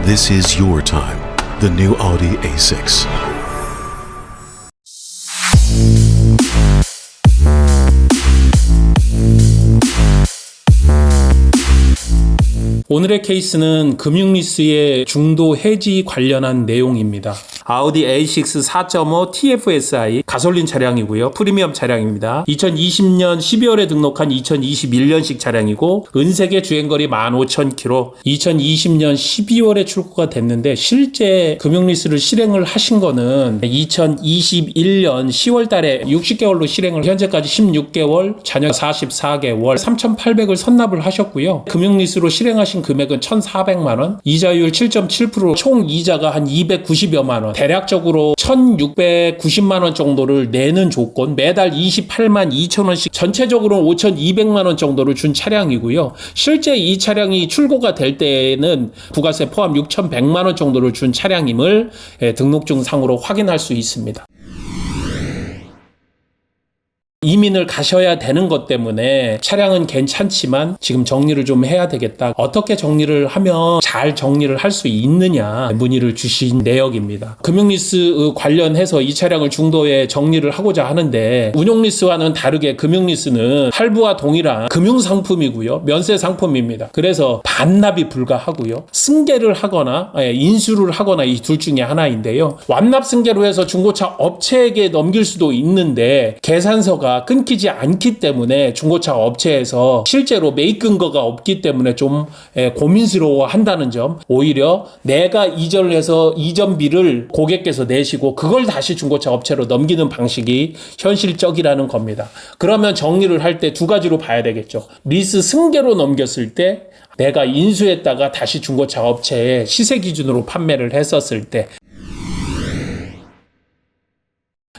This is your time. The new Audi A6. 오늘의 케이스는 금융리스의 중도 해지 관련한 내용입니다. 아우디 A6 4.5 TFSI 가솔린 차량이고요. 프리미엄 차량입니다. 2020년 12월에 등록한 2021년식 차량이고 은색의 주행거리 15,000km, 2020년 12월에 출고가 됐는데 실제 금융리스를 실행을 하신 거는 2021년 10월 달에 60개월로 실행을 현재까지 16개월, 자녀 44개월, 3,800을 선납을 하셨고요. 금융리스로 실행하신 금액은 1,400만 원, 이자율 7.7%, 총 이자가 한 290여만 원, 대략적으로 1,690만 원 정도를 내는 조건, 매달 28만 2천 원씩 전체적으로 5,200만 원 정도를 준 차량이고요. 실제 이 차량이 출고가 될 때에는 부가세 포함 6,100만 원 정도를 준 차량임을 등록증상으로 확인할 수 있습니다. 이민을 가셔야 되는 것 때문에 차량은 괜찮지만 지금 정리를 좀 해야 되겠다. 어떻게 정리를 하면 잘 정리를 할 수 있느냐 문의를 주신 내역입니다. 금융리스 관련해서 이 차량을 중도에 정리를 하고자 하는데 운용리스와는 다르게 금융리스는 할부와 동일한 금융상품이고요. 면세상품입니다. 그래서 반납이 불가하고요. 승계를 하거나 인수를 하거나 이 둘 중에 하나인데요. 완납승계로 해서 중고차 업체에게 넘길 수도 있는데 계산서가 끊기지 않기 때문에 중고차 업체에서 실제로 매입 근거가 없기 때문에 좀 고민스러워 한다는 점, 오히려 내가 이전을 해서 이전비를 고객께서 내시고 그걸 다시 중고차 업체로 넘기는 방식이 현실적이라는 겁니다. 그러면 정리를 할 때 두 가지로 봐야 되겠죠. 리스 승계로 넘겼을 때 내가 인수했다가 다시 중고차 업체에 시세 기준으로 판매를 했었을 때,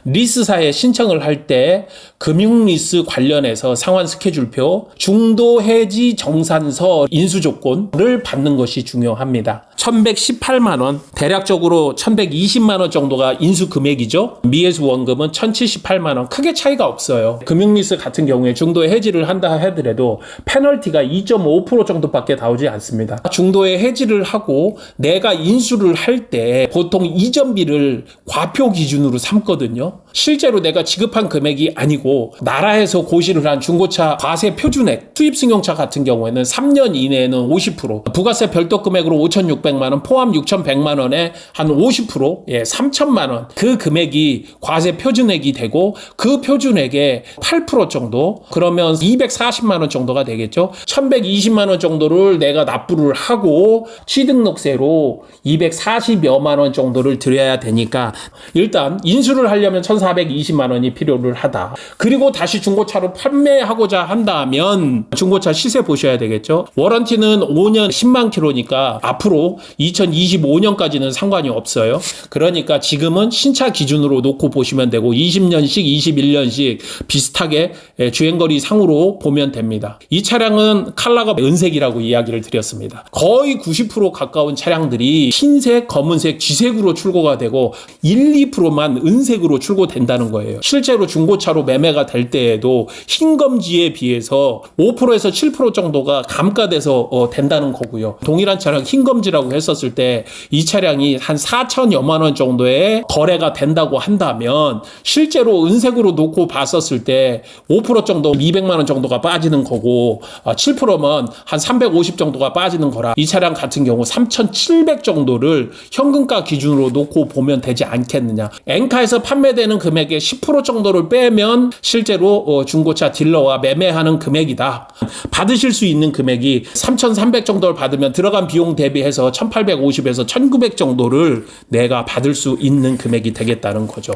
리스사에 신청을 할 때 금융리스 관련해서 상환 스케줄표, 중도 해지 정산서 인수 조건을 받는 것이 중요합니다. 1,118만 원, 대략적으로 1,120만 원 정도가 인수 금액이죠. 미해수 원금은 1,078만 원, 크게 차이가 없어요. 금융리스 같은 경우에 중도에 해지를 한다 하더라도 페널티가 2.5% 정도밖에 나오지 않습니다. 중도에 해지를 하고 내가 인수를 할 때 보통 이전비를 과표 기준으로 삼거든요. 실제로 내가 지급한 금액이 아니고 나라에서 고시를 한 중고차 과세 표준액, 수입 승용차 같은 경우에는 3년 이내에는 50%, 부가세 별도 금액으로 5,600만 원, 포함 6,100만 원에 한 50%, 3,000만 원, 그 금액이 과세 표준액이 되고 그 표준액의 8% 정도, 그러면 240만 원 정도가 되겠죠. 1,120만 원 정도를 내가 납부를 하고 취등록세로 240여만 원 정도를 드려야 되니까 일단 인수를 하려면 1,420만 원이 필요를 하다. 그리고 다시 중고차로 판매하고자 한다면 중고차 시세 보셔야 되겠죠. 워런티는 5년 10만 킬로니까 앞으로 2025년까지는 상관이 없어요. 그러니까 지금은 신차 기준으로 놓고 보시면 되고 20년식, 21년식 비슷하게 주행거리 상으로 보면 됩니다. 이 차량은 컬러가 은색이라고 이야기를 드렸습니다. 거의 90% 가까운 차량들이 흰색, 검은색, 쥐색으로 출고가 되고 1, 2%만 은색으로 출고된다는 거예요. 실제로 중고차로 매매가 될 때에도 흰검지에 비해서 5%에서 7% 정도가 감가돼서 된다는 거고요. 동일한 차량 흰검지라고 했었을 때 이 차량이 한 4천여만 원 정도의 거래가 된다고 한다면 실제로 은색으로 놓고 봤었을 때 5% 정도 200만 원 정도가 빠지는 거고 7%면 한 350 정도가 빠지는 거라 이 차량 같은 경우 3,700 정도를 현금가 기준으로 놓고 보면 되지 않겠느냐. 엔카에서 판매되는 금액의 10% 정도를 빼면 실제로 중고차 딜러와 매매하는 금액이다. 받으실 수 있는 금액이 3,300 정도를 받으면 들어간 비용 대비해서 1,850에서 1,900 정도를 내가 받을 수 있는 금액이 되겠다는 거죠.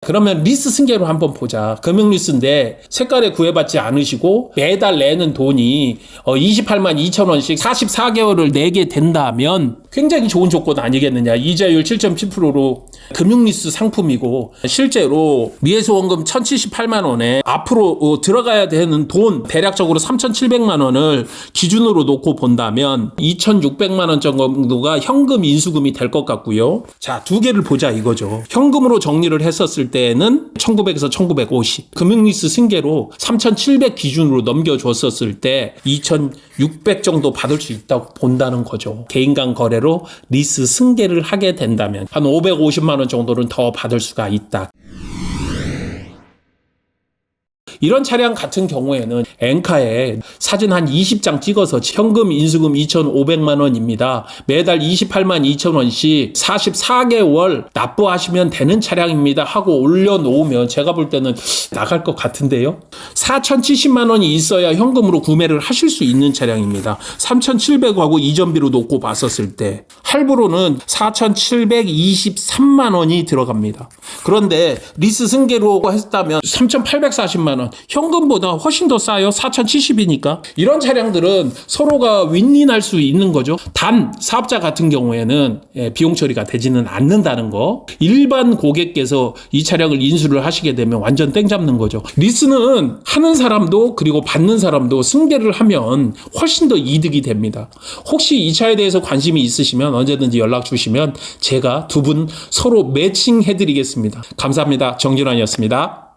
그러면 리스 승계로 한번 보자. 금융리스인데 색깔에 구애받지 않으시고 매달 내는 돈이 28만 2천 원씩 44개월을 내게 된다면 굉장히 좋은 조건 아니겠느냐. 이자율 7.7%로 금융리스 상품이고 실제로 미해소원금 1,078만 원에 앞으로 들어가야 되는 돈 대략적으로 3,700만 원을 기준으로 놓고 본다면 2,600만 원 정도가 현금 인수금이 될 것 같고요. 자, 두 개를 보자 이거죠. 현금으로 정리를 했었을 때는 1,900에서 1,950 금융리스 승계로 3,700 기준으로 넘겨줬었을 때 2,600 정도 받을 수 있다고 본다는 거죠. 개인 간 거래로 리스 승계를 하게 된다면 한 550만 원 정도는 더 받을 수가 있다. 이런 차량 같은 경우에는 엔카에 사진 한 20장 찍어서 현금 인수금 2,500만 원입니다. 매달 28만 2천 원씩 44개월 납부하시면 되는 차량입니다 하고 올려놓으면 제가 볼 때는 나갈 것 같은데요. 4,070만 원이 있어야 현금으로 구매를 하실 수 있는 차량입니다. 3,700하고 이전비로 놓고 봤었을 때 할부로는 4,723만 원이 들어갑니다. 그런데 리스 승계로 했다면 3,840만 원 현금보다 훨씬 더 싸요. 4,070이니까. 이런 차량들은 서로가 윈윈할 수 있는 거죠. 단 사업자 같은 경우에는 비용 처리가 되지는 않는다는 거. 일반 고객께서 이 차량을 인수를 하시게 되면 완전 땡 잡는 거죠. 리스는 하는 사람도 그리고 받는 사람도 승계를 하면 훨씬 더 이득이 됩니다. 혹시 이 차에 대해서 관심이 있으시면 언제든지 연락 주시면 제가 두 분 서로 매칭해 드리겠습니다. 감사합니다. 정진환이었습니다.